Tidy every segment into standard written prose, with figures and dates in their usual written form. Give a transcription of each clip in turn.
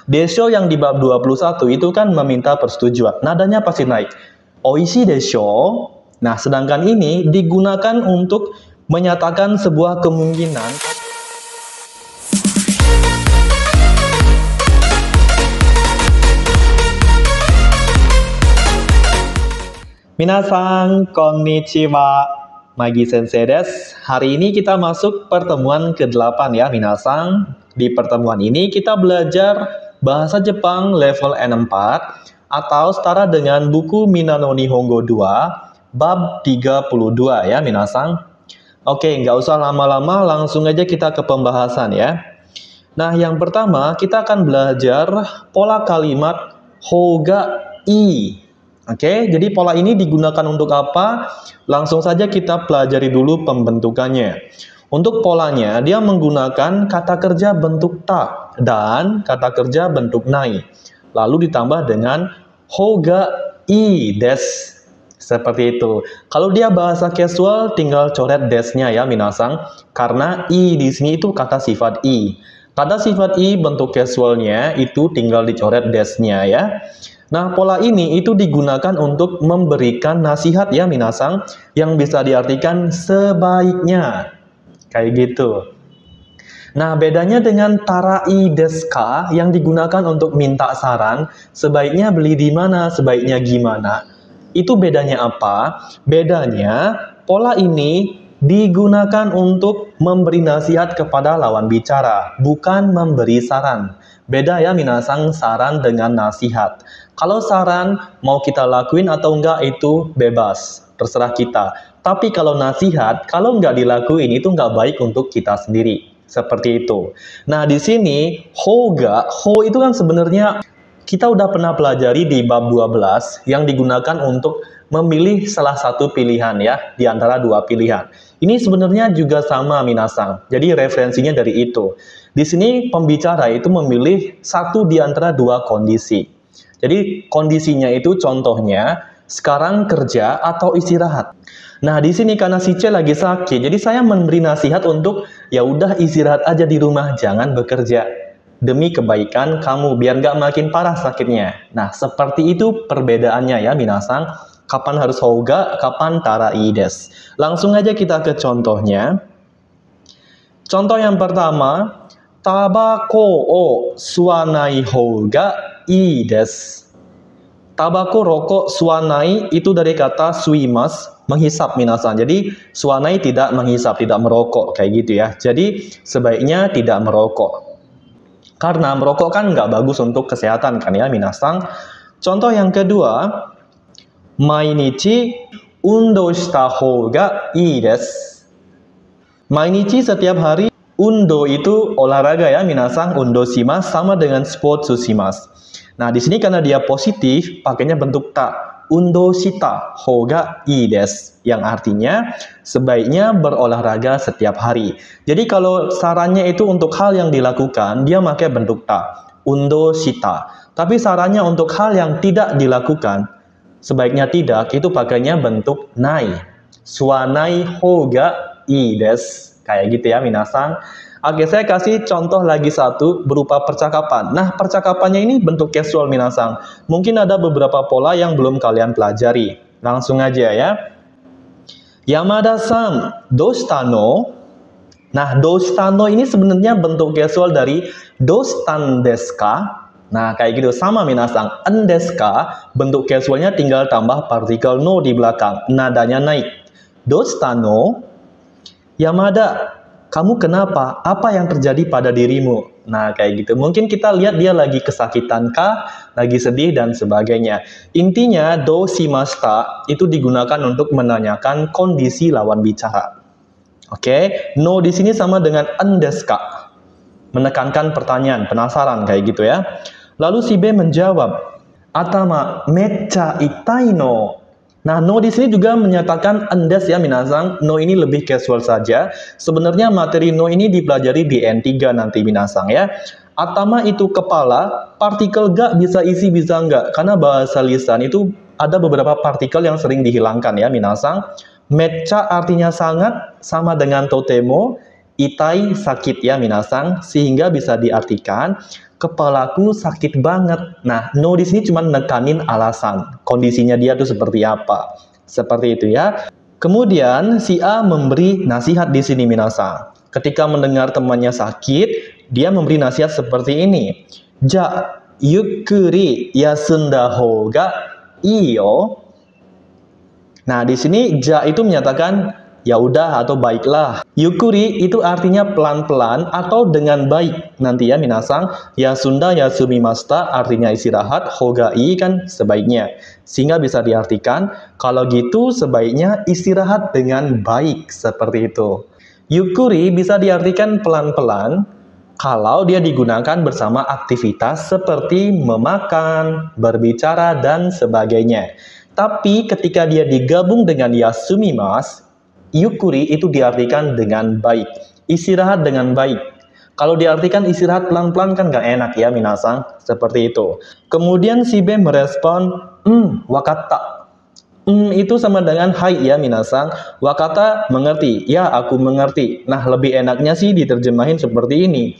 Desho yang di bab 21 itu kan meminta persetujuan. Nadanya pasti naik. Oishi desho. Nah, sedangkan ini digunakan untuk menyatakan sebuah kemungkinan. Minasan, konnichiwa. Magi Sensei desu. Hari ini kita masuk pertemuan ke-8 ya, minasan. Di pertemuan ini kita belajar bahasa Jepang level N4 atau setara dengan buku Minano Nihongo 2 bab 32 ya, minasan. Oke, nggak usah lama-lama, langsung aja kita ke pembahasan ya. Nah, yang pertama kita akan belajar pola kalimat hoga i. Oke, jadi pola ini digunakan untuk apa? Langsung saja kita pelajari dulu pembentukannya. Untuk polanya, dia menggunakan kata kerja bentuk ta dan kata kerja bentuk nai. Lalu ditambah dengan hoga i des. Seperti itu. Kalau dia bahasa casual, tinggal coret desnya ya, minasang. Karena i di sini itu kata sifat i. Kata sifat i bentuk casualnya itu tinggal dicoret desnya ya. Nah, pola ini itu digunakan untuk memberikan nasihat ya, minasang, yang bisa diartikan sebaiknya. Kayak gitu. Nah, bedanya dengan tarai deska yang digunakan untuk minta saran, sebaiknya beli di mana, sebaiknya gimana. Itu bedanya apa? Bedanya, pola ini digunakan untuk memberi nasihat kepada lawan bicara, bukan memberi saran. Beda ya, minasang, saran dengan nasihat. Kalau saran mau kita lakuin atau enggak itu bebas, terserah kita. Tapi kalau nasihat, kalau enggak dilakuin itu enggak baik untuk kita sendiri. Seperti itu. Nah, di sini hoga, ho itu kan sebenarnya kita udah pernah pelajari di bab 12 yang digunakan untuk memilih salah satu pilihan ya, di antara dua pilihan. Ini sebenarnya juga sama, minasang. Jadi referensinya dari itu. Di sini pembicara itu memilih satu di antara dua kondisi. Jadi kondisinya itu contohnya sekarang kerja atau istirahat. Nah, di sini karena si C lagi sakit, jadi saya memberi nasihat untuk ya udah istirahat aja di rumah, jangan bekerja. Demi kebaikan kamu, biar nggak makin parah sakitnya. Nah, seperti itu perbedaannya ya, minasang. Kapan harus hoga, kapan tarai desu. Langsung aja kita ke contohnya. Contoh yang pertama, tabako o suanai hoga ii desu. Tabako rokok suanai itu dari kata suimas, menghisap, minasan. Jadi suanai tidak menghisap, tidak merokok kayak gitu ya. Jadi sebaiknya tidak merokok. Karena merokok kan nggak bagus untuk kesehatan kan ya, minasan. Contoh yang kedua, mainichi undo shita hoga ii desu. Mainichi setiap hari, undo itu olahraga ya, minasan. Undo shimasu sama dengan sportsu shimasu. Nah, di sini karena dia positif, pakainya bentuk ta. Undo shita hoga ii desu. Yang artinya sebaiknya berolahraga setiap hari. Jadi kalau sarannya itu untuk hal yang dilakukan, dia pakai bentuk ta. Undo shita. Tapi sarannya untuk hal yang tidak dilakukan, sebaiknya tidak, itu pakainya bentuk nai. Suanai hoga ii desu. Kayak gitu ya, minasang. Oke, saya kasih contoh lagi satu berupa percakapan. Nah, percakapannya ini bentuk casual, minasang. Mungkin ada beberapa pola yang belum kalian pelajari. Langsung aja ya. Yamada-san, doshita no? Nah, doshita no ini sebenarnya bentuk casual dari doshitan desu ka? Nah, kayak gitu. Sama, minasang. En desu ka, bentuk casualnya tinggal tambah partikel no di belakang. Nadanya naik. Doshita no? Yamada, kamu kenapa? Apa yang terjadi pada dirimu? Nah, kayak gitu. Mungkin kita lihat dia lagi kesakitan kah, lagi sedih, dan sebagainya. Intinya, do shimashita itu digunakan untuk menanyakan kondisi lawan bicara. Oke, no di sini sama dengan en desu ka. Menekankan pertanyaan, penasaran, kayak gitu ya. Lalu si B menjawab, atama mecha itai no. Nah, no di sini juga menyatakan endes ya, minasang. No ini lebih casual saja. Sebenarnya materi no ini dipelajari di N3 nanti, minasang ya. Atama itu kepala, partikel ga bisa isi bisa enggak. Karena bahasa lisan itu ada beberapa partikel yang sering dihilangkan ya, minasang. Mecha artinya sangat, sama dengan totemo. Itai sakit ya, minasang. Sehingga bisa diartikan kepalaku sakit banget. Nah, no di sini cuma nekanin alasan. Kondisinya dia tuh seperti apa. Seperti itu ya. Kemudian si A memberi nasihat di sini minasang. Ketika mendengar temannya sakit, dia memberi nasihat seperti ini. Ja, yukkuri yasunda hoga iyo. Nah, di sini ja itu menyatakan ya udah atau baiklah. Yukuri itu artinya pelan-pelan atau dengan baik. Nanti ya minasang, yasunda yasumimashita artinya istirahat, hogai kan sebaiknya. Sehingga bisa diartikan kalau gitu sebaiknya istirahat dengan baik seperti itu. Yukuri bisa diartikan pelan-pelan kalau dia digunakan bersama aktivitas seperti memakan, berbicara dan sebagainya. Tapi ketika dia digabung dengan yasumimasu, yukuri itu diartikan dengan baik, istirahat dengan baik. Kalau diartikan istirahat pelan-pelan kan gak enak ya minasang, seperti itu. Kemudian si B merespon, wakatta. Itu sama dengan hai ya minasang, wakata mengerti, ya aku mengerti. Nah lebih enaknya sih diterjemahin seperti ini.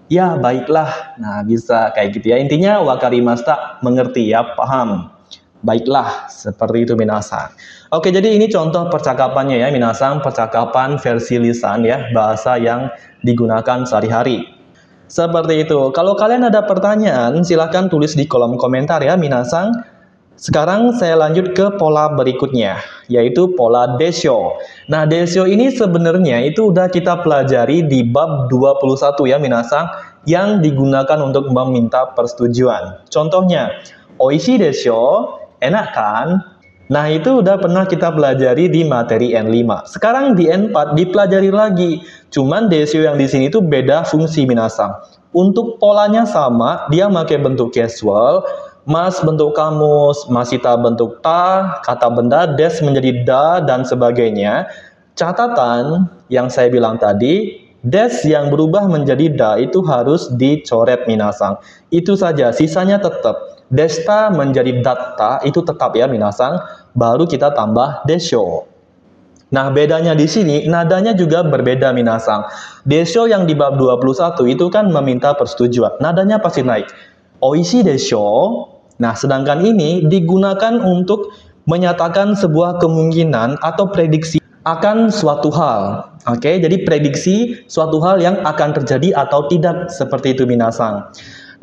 Ya baiklah, nah bisa kayak gitu ya. Intinya wakarimashita mengerti ya, paham. Baiklah, seperti itu minasang. Oke, jadi ini contoh percakapannya ya minasang, percakapan versi lisan ya, bahasa yang digunakan sehari-hari. Seperti itu. Kalau kalian ada pertanyaan, silahkan tulis di kolom komentar ya minasang. Sekarang saya lanjut ke pola berikutnya, yaitu pola desyo. Nah, desyo ini sebenarnya itu udah kita pelajari di bab 21 ya minasang, yang digunakan untuk meminta persetujuan. Contohnya, oishi desyo, enak kan? Nah, itu udah pernah kita pelajari di materi N5. Sekarang di N4 dipelajari lagi. Cuman desyo yang di sini itu beda fungsi minasang. Untuk polanya sama, dia pakai bentuk casual, mas bentuk kamus, masita bentuk ta, kata benda, des menjadi da, dan sebagainya. Catatan yang saya bilang tadi, des yang berubah menjadi da itu harus dicoret minasang. Itu saja, sisanya tetap. Desta menjadi datta itu tetap ya minasang, baru kita tambah desyo. Nah, bedanya di sini nadanya juga berbeda minasang. Desyo yang di bab 21 itu kan meminta persetujuan. Nadanya pasti naik. Oishi desyo. Nah, sedangkan ini digunakan untuk menyatakan sebuah kemungkinan atau prediksi akan suatu hal. Oke, jadi prediksi suatu hal yang akan terjadi atau tidak, seperti itu minasang.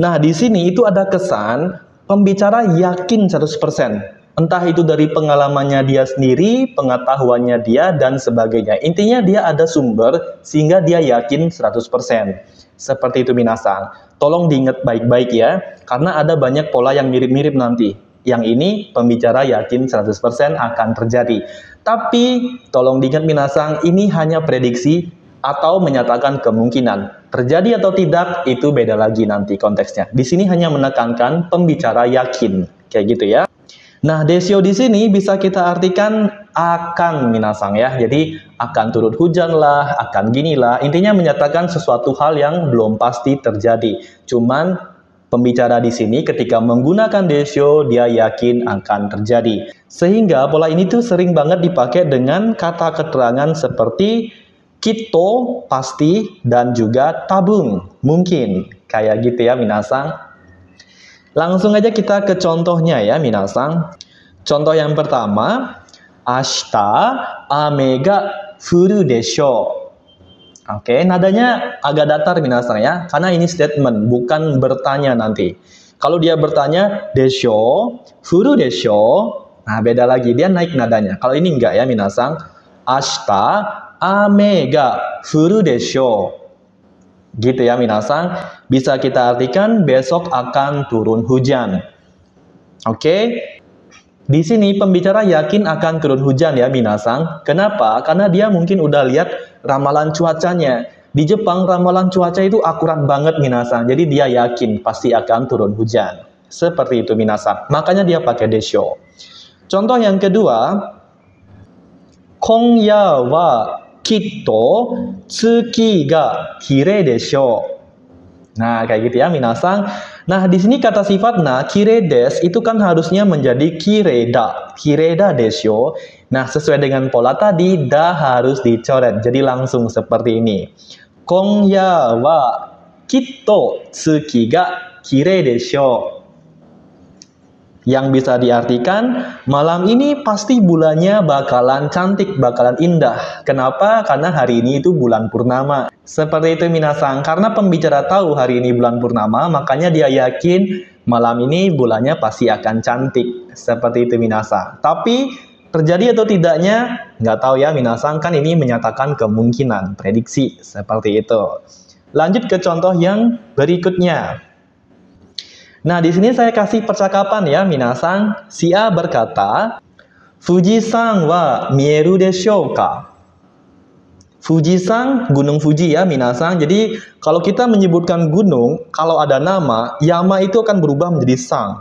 Nah, di sini itu ada kesan pembicara yakin 100%. Entah itu dari pengalamannya dia sendiri, pengetahuannya dia, dan sebagainya. Intinya dia ada sumber sehingga dia yakin 100%. Seperti itu minasang. Tolong diingat baik-baik ya, karena ada banyak pola yang mirip-mirip nanti. Yang ini pembicara yakin 100% akan terjadi. Tapi tolong diingat minasang, ini hanya prediksi atau menyatakan kemungkinan. Terjadi atau tidak, itu beda lagi nanti konteksnya. Di sini hanya menekankan pembicara yakin. Kayak gitu ya. Nah, desyo di sini bisa kita artikan akan minasang ya. Jadi, akan turun hujan lah, akan gini lah. Intinya menyatakan sesuatu hal yang belum pasti terjadi. Cuman, pembicara di sini ketika menggunakan desyo, dia yakin akan terjadi. Sehingga pola ini tuh sering banget dipakai dengan kata keterangan seperti kito, pasti, dan juga tabung, mungkin. Kayak gitu ya minasang. Langsung aja kita ke contohnya ya minasang. Contoh yang pertama, ashita ame ga furu desho. Oke, nadanya agak datar minasang ya, karena ini statement, bukan bertanya nanti. Kalau dia bertanya desho, furu desho, nah beda lagi, dia naik nadanya. Kalau ini enggak ya minasang, ashita ame ga furu desho. Gitu ya minasang, bisa kita artikan besok akan turun hujan. Oke, di sini pembicara yakin akan turun hujan ya minasang. Kenapa? Karena dia mungkin udah lihat ramalan cuacanya. Di Jepang ramalan cuaca itu akurat banget minasang. Jadi dia yakin pasti akan turun hujan. Seperti itu minasang. Makanya dia pakai desho. Contoh yang kedua, Konya wa kitto tsuki ga kirei desho. Nah, kayak gitu ya minasang. Nah, di sini kata sifat na kirei des itu kan harusnya menjadi kireda. Kireda desho. Nah, sesuai dengan pola tadi, da harus dicoret. Jadi langsung seperti ini. Konya wa kitto tsuki ga kirei desho. Yang bisa diartikan, malam ini pasti bulannya bakalan cantik, bakalan indah. Kenapa? Karena hari ini itu bulan purnama. Seperti itu minasang, karena pembicara tahu hari ini bulan purnama, makanya dia yakin malam ini bulannya pasti akan cantik. Seperti itu minasang. Tapi terjadi atau tidaknya, nggak tahu ya minasang, kan ini menyatakan kemungkinan, prediksi. Seperti itu. Lanjut ke contoh yang berikutnya. Nah, di sini saya kasih percakapan ya, minasang. Si A berkata, Fujisan wa mieru deshou ka? Fujisan, gunung Fuji ya, minasang. Jadi, kalau kita menyebutkan gunung, kalau ada nama, Yama itu akan berubah menjadi sang.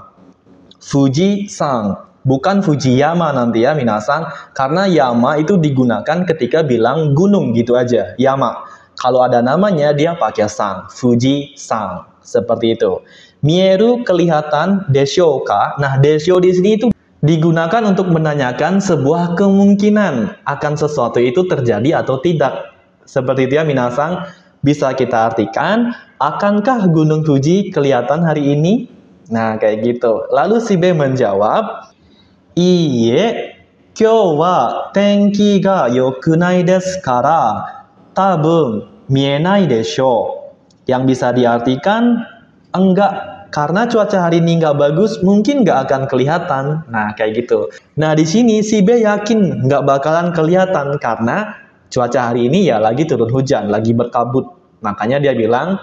Fuji-sang, bukan Fujiyama nanti ya, minasang. Karena Yama itu digunakan ketika bilang gunung gitu aja, Yama. Kalau ada namanya, dia pakai sang, Fuji-sang. Seperti itu. Mieru kelihatan, desho ka. Nah, desho di sini itu digunakan untuk menanyakan sebuah kemungkinan akan sesuatu itu terjadi atau tidak. Seperti itu ya minasang. Bisa kita artikan, akankah Gunung Fuji kelihatan hari ini? Nah, kayak gitu. Lalu si B menjawab, Iie, kyou wa tenki ga yokunai desu kara, tabun mienai desho. Yang bisa diartikan, enggak, karena cuaca hari ini nggak bagus, mungkin nggak akan kelihatan. Nah, kayak gitu. Nah, di sini si B yakin nggak bakalan kelihatan karena cuaca hari ini ya lagi turun hujan, lagi berkabut. Makanya dia bilang,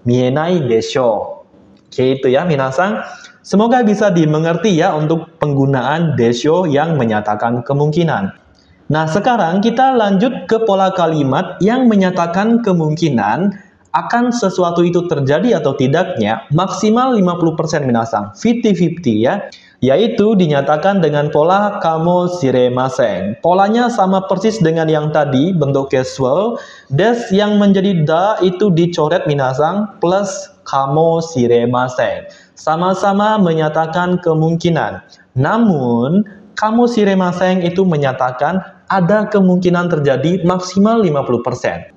mienai desho. Kayak itu ya, minasang. Semoga bisa dimengerti ya untuk penggunaan desho yang menyatakan kemungkinan. Nah, sekarang kita lanjut ke pola kalimat yang menyatakan kemungkinan akan sesuatu itu terjadi atau tidaknya maksimal 50% minasang, 50-50 ya, yaitu dinyatakan dengan pola kamo shiremasen. Polanya sama persis dengan yang tadi, bentuk casual. Des yang menjadi da itu dicoret minasang plus kamo shiremasen. Sama-sama menyatakan kemungkinan. Namun, kamo shiremasen itu menyatakan ada kemungkinan terjadi maksimal 50%.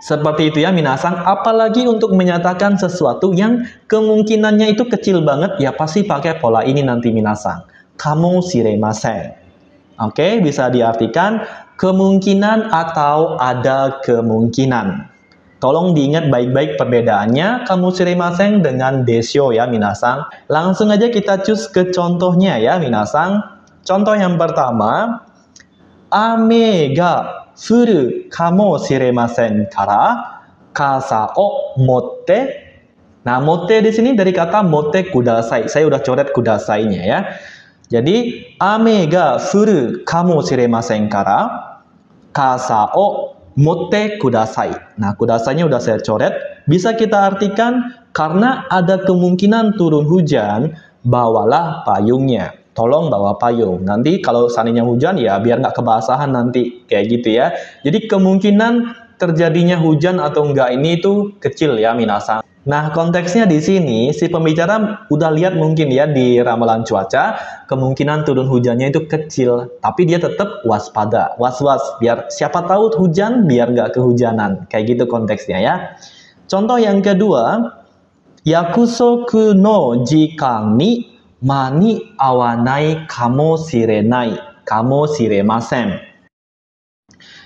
Seperti itu ya minasang, apalagi untuk menyatakan sesuatu yang kemungkinannya itu kecil banget, ya pasti pakai pola ini nanti minasang. Kamo shiremasen. Oke, bisa diartikan kemungkinan atau ada kemungkinan. Tolong diingat baik-baik perbedaannya kamo shiremasen dengan desho ya minasang. Langsung aja kita cus ke contohnya ya minasang. Contoh yang pertama, ame ga furu kamo shiremasen kara kasa o motte. Nah, motte di sini dari kata motte kudasai. Saya udah coret kudasainya ya. Jadi ame ga furu kamo shiremasen kara kasa o motte kudasai. Nah, kudasainya udah saya coret. Bisa kita artikan karena ada kemungkinan turun hujan, bawalah payungnya. Tolong bawa payung. Nanti kalau seandainya hujan ya biar nggak kebasahan nanti. Kayak gitu ya. Jadi kemungkinan terjadinya hujan atau enggak ini itu kecil ya minasang. Nah, konteksnya di sini si pembicara udah lihat mungkin ya di ramalan cuaca kemungkinan turun hujannya itu kecil, tapi dia tetap waspada, was-was biar siapa tahu hujan biar nggak kehujanan. Kayak gitu konteksnya ya. Contoh yang kedua, yakusoku no jikan ni mani awanai kamo shirenai, kamo shiremasen.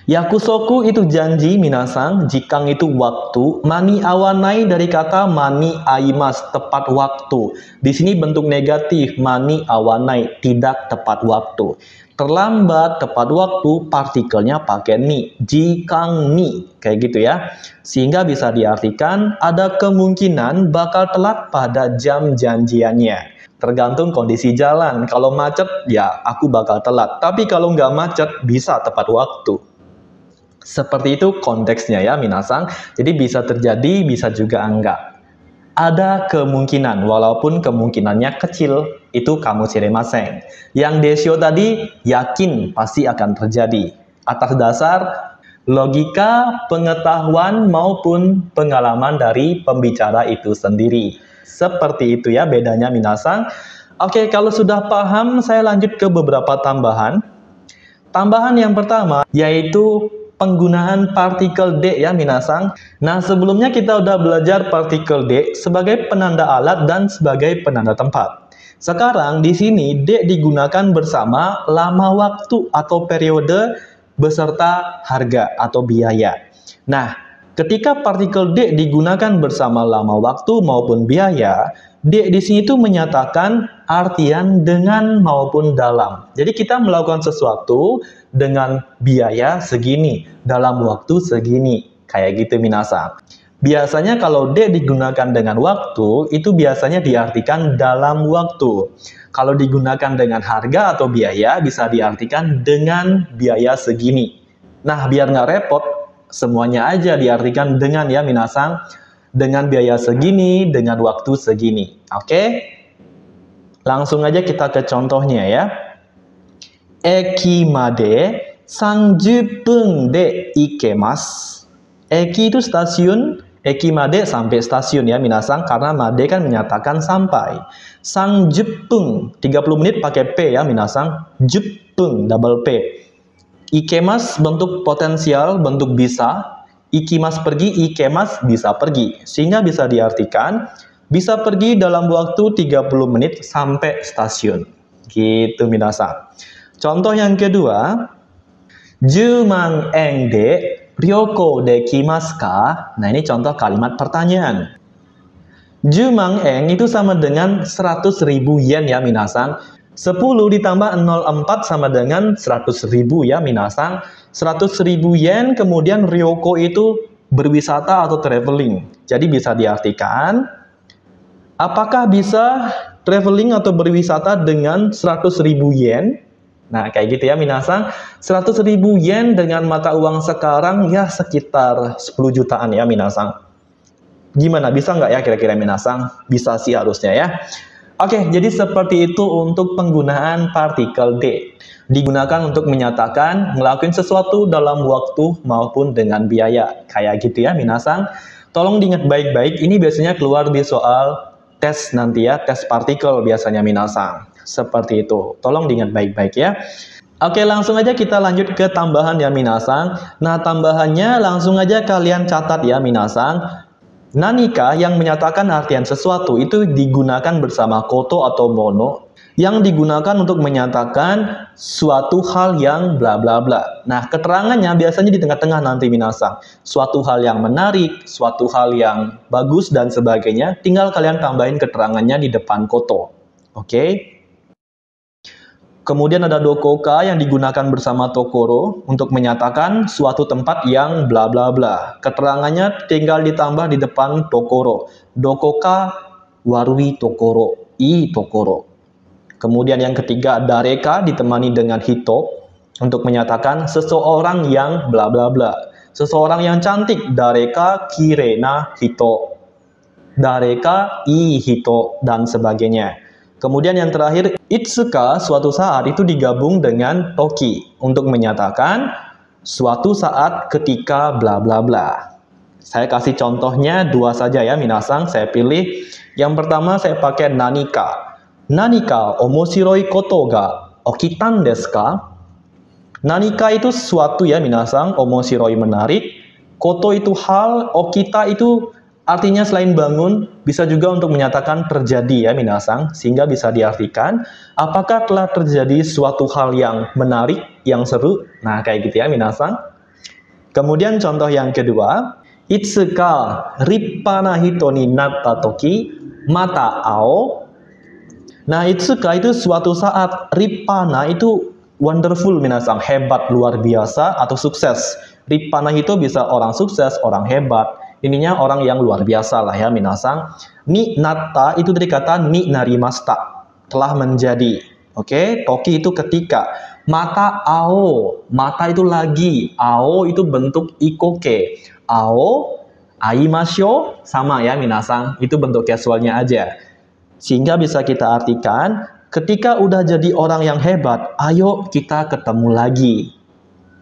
Yakusoku itu janji minasang, jikang itu waktu, mani awanai dari kata mani aimas, tepat waktu. Di sini bentuk negatif, mani awanai, tidak tepat waktu. Terlambat, tepat waktu, partikelnya pakai ni, jikang ni, kayak gitu ya. Sehingga bisa diartikan ada kemungkinan bakal telat pada jam janjiannya. Tergantung kondisi jalan. Kalau macet, ya aku bakal telat. Tapi kalau nggak macet, bisa tepat waktu. Seperti itu konteksnya ya minasang. Jadi bisa terjadi, bisa juga enggak. Ada kemungkinan, walaupun kemungkinannya kecil, itu kamo shiremasen. Yang desho tadi, yakin pasti akan terjadi. Atas dasar logika, pengetahuan, maupun pengalaman dari pembicara itu sendiri. Seperti itu ya bedanya minasang. Oke, kalau sudah paham, saya lanjut ke beberapa tambahan. Tambahan yang pertama, yaitu penggunaan partikel de ya minasang. Nah, sebelumnya kita udah belajar partikel de sebagai penanda alat dan sebagai penanda tempat. Sekarang di sini de digunakan bersama lama waktu atau periode beserta harga atau biaya. Nah, ketika partikel D digunakan bersama lama waktu maupun biaya, D di sini itu menyatakan artian dengan maupun dalam. Jadi kita melakukan sesuatu dengan biaya segini, dalam waktu segini. Kayak gitu minasang. Biasanya kalau D digunakan dengan waktu, itu biasanya diartikan dalam waktu. Kalau digunakan dengan harga atau biaya, bisa diartikan dengan biaya segini. Nah, biar nggak repot, semuanya aja diartikan dengan ya minasang. Dengan biaya segini, dengan waktu segini. Oke? Langsung aja kita ke contohnya ya. Eki made 30分で行けます. Eki itu stasiun, eki made sampai stasiun ya minasang, karena made kan menyatakan sampai. 30 menit pakai P ya minasang. 10 double P. Ikemas bentuk potensial, bentuk bisa. Ikimas pergi, ikemas bisa pergi. Sehingga bisa diartikan bisa pergi dalam waktu 30 menit sampai stasiun. Gitu minasang. Contoh yang kedua, 10万円で旅行できますか? Nah, ini contoh kalimat pertanyaan. 10万円itu sama dengan 100.000 yen ya minasang. 10 ditambah 04 sama dengan 100.000 ya minasang. 100.000 yen, kemudian ryoko itu berwisata atau traveling. Jadi bisa diartikan, apakah bisa traveling atau berwisata dengan 100.000 yen? Nah, kayak gitu ya minasang. 100.000 yen dengan mata uang sekarang ya sekitar 10 jutaan ya minasang. Gimana, bisa nggak ya kira-kira minasang? Bisa sih harusnya ya. Oke, jadi seperti itu untuk penggunaan partikel D. Digunakan untuk menyatakan ngelakuin sesuatu dalam waktu maupun dengan biaya. Kayak gitu ya minasang. Tolong diingat baik-baik, ini biasanya keluar di soal tes nanti ya, tes partikel biasanya minasang. Seperti itu, tolong diingat baik-baik ya. Oke, langsung aja kita lanjut ke tambahan ya minasang. Nah, tambahannya langsung aja kalian catat ya minasang. Nanika yang menyatakan artian sesuatu itu digunakan bersama koto atau mono yang digunakan untuk menyatakan suatu hal yang bla bla bla. Nah, keterangannya biasanya di tengah-tengah nanti minasang. Suatu hal yang menarik, suatu hal yang bagus dan sebagainya, tinggal kalian tambahin keterangannya di depan koto. Oke? Kemudian ada dokoka yang digunakan bersama tokoro untuk menyatakan suatu tempat yang bla bla bla. Keterangannya tinggal ditambah di depan tokoro. Dokoka warui tokoro, i tokoro. Kemudian yang ketiga, dareka ditemani dengan hito untuk menyatakan seseorang yang bla bla bla. Seseorang yang cantik, dareka kirena hito. Dareka i hito dan sebagainya. Kemudian yang terakhir, itsuka suatu saat itu digabung dengan toki untuk menyatakan suatu saat ketika bla bla bla. Saya kasih contohnya dua saja ya minasang, saya pilih. Yang pertama saya pakai nanika. Nanika omoshiroi koto ga okitan desu ka? Nanika itu sesuatu ya minasang, omoshiroi menarik. Koto itu hal, okita itu artinya selain bangun, bisa juga untuk menyatakan terjadi ya minasang, sehingga bisa diartikan apakah telah terjadi suatu hal yang menarik, yang seru. Nah, kayak gitu ya minasang. Kemudian contoh yang kedua, itsuka rippana hito ni natta toki mata ao. Nah, itsuka itu suatu saat, rippana itu wonderful minasang, hebat, luar biasa atau sukses. Rippana hito bisa orang sukses, orang hebat. Ininya orang yang luar biasa lah ya minasang. Ni natta itu dari kata ni narimasta, telah menjadi. Oke, toki itu ketika. Mata ao, mata itu lagi. Ao itu bentuk ikoke. Ao, aimashou, sama ya minasang. Itu bentuk casualnya aja. Sehingga bisa kita artikan, ketika udah jadi orang yang hebat, ayo kita ketemu lagi.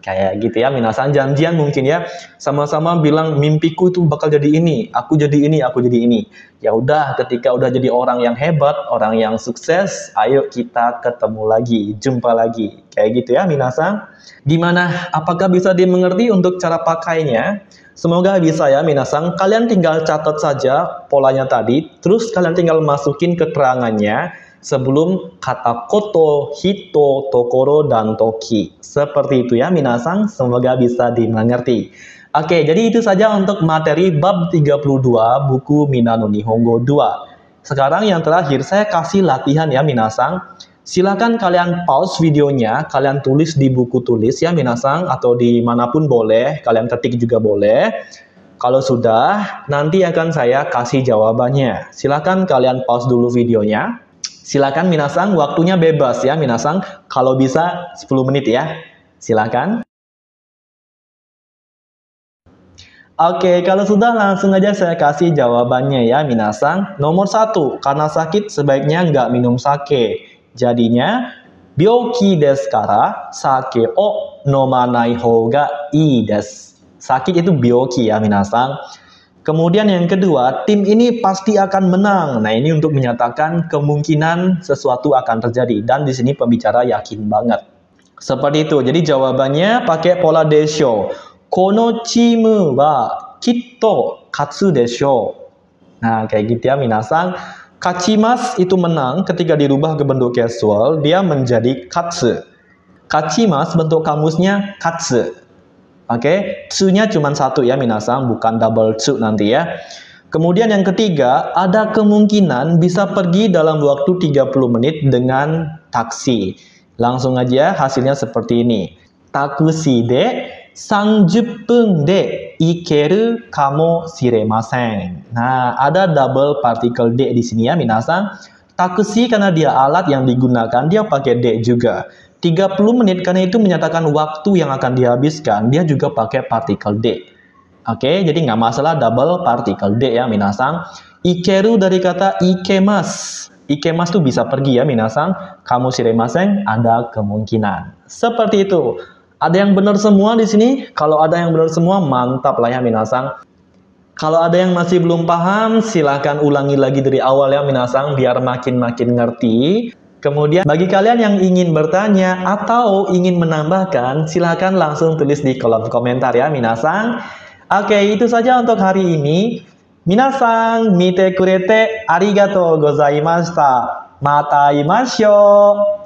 Kayak gitu ya, minasan janjian mungkin ya. Sama-sama bilang mimpiku itu bakal jadi ini, aku jadi ini, aku jadi ini. Ya udah, ketika udah jadi orang yang hebat, orang yang sukses, ayo kita ketemu lagi, jumpa lagi. Kayak gitu ya, minasan. Gimana? Apakah bisa dimengerti untuk cara pakainya? Semoga bisa ya, minasan. Kalian tinggal catat saja polanya tadi, terus kalian tinggal masukin keterangannya sebelum kata koto, hito, tokoro, dan toki. Seperti itu ya minasan, semoga bisa dimengerti. Oke, jadi itu saja untuk materi bab 32 buku Minano Nihongo 2. Sekarang yang terakhir saya kasih latihan ya minasan. Silakan kalian pause videonya, kalian tulis di buku tulis ya minasan, atau dimanapun boleh, kalian ketik juga boleh. Kalau sudah, nanti akan saya kasih jawabannya. Silakan kalian pause dulu videonya. Silakan minasan, waktunya bebas ya minasan. Kalau bisa 10 menit ya. Silakan. Oke, kalau sudah langsung aja saya kasih jawabannya ya minasan. Nomor 1, karena sakit sebaiknya nggak minum sake. Jadinya, byoki desu kara sake o nomanai hou ga ii desu. Sakit itu byoki ya minasan. Kemudian yang kedua, tim ini pasti akan menang. Nah, ini untuk menyatakan kemungkinan sesuatu akan terjadi. Dan di sini pembicara yakin banget. Seperti itu. Jadi jawabannya pakai pola desho. Kono chimu wa kitto katsu desho. Nah, kayak gitu ya minasan. Kachimas itu menang, ketika dirubah ke bentuk casual, dia menjadi katsu. Kachimas bentuk kamusnya katsu. Oke, tsu-nya cuma satu ya minasan, bukan double tsu nanti ya. Kemudian yang ketiga, ada kemungkinan bisa pergi dalam waktu 30 menit dengan taksi. Langsung aja hasilnya seperti ini. Takushi de 30 分で行けるかもしれません. Nah, ada double particle de di sini ya minasan. Takushi karena dia alat yang digunakan, dia pakai de juga. 30 menit karena itu menyatakan waktu yang akan dihabiskan, dia juga pakai partikel D. Oke, jadi nggak masalah double partikel D ya minasan. Ikeru dari kata ikemas. Ikemas tuh bisa pergi ya minasan. Kamu shiremasen, ada kemungkinan. Seperti itu. Ada yang benar semua di sini? Kalau ada yang benar semua, mantap lah ya minasan. Kalau ada yang masih belum paham, silahkan ulangi lagi dari awal ya minasan, biar makin-makin ngerti. Kemudian bagi kalian yang ingin bertanya atau ingin menambahkan, silahkan langsung tulis di kolom komentar ya minasan. Oke, itu saja untuk hari ini. Minasan, mite kurete arigatou gozaimashita. Mata imashou.